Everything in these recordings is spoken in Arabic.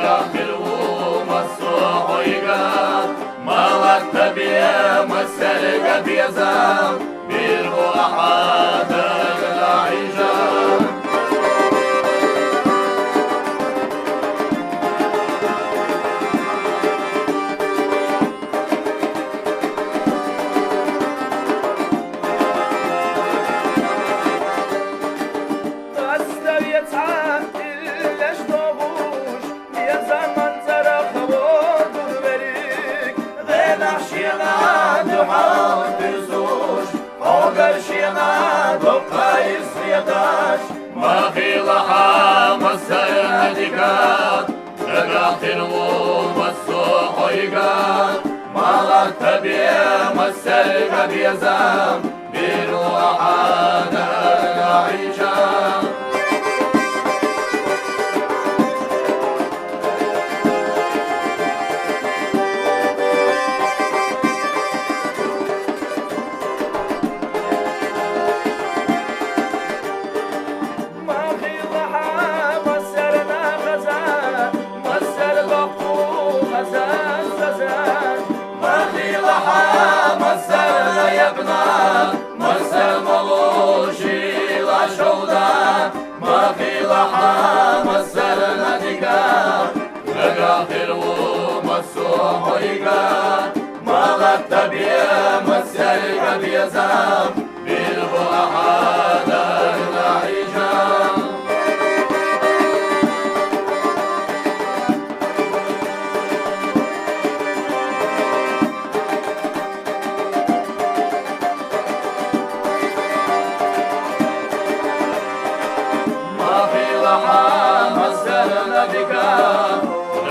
خلو مصوحيقا مالك تبيا مسلقا بيزام بيرغو أحادك العيجا ما في لحام السيدكات نقاط الوم السوحيقات مالك تبيا مسلقا بيزام بيروحانا العيشان مالك تبيا مسلقا بيزام بالبوحادة العيجان ما في لحام السنة بكام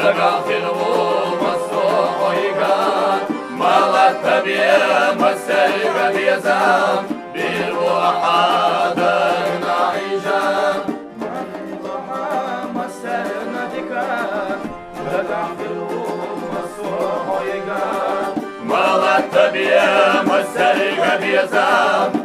رقاق الوم السوحيقات مالك تبيا مسلقا بيزام بالوحادة العيجان ما في لحام السنة بكام رقاق الوم السوحيقات مالك تبيا مسلقا بيزام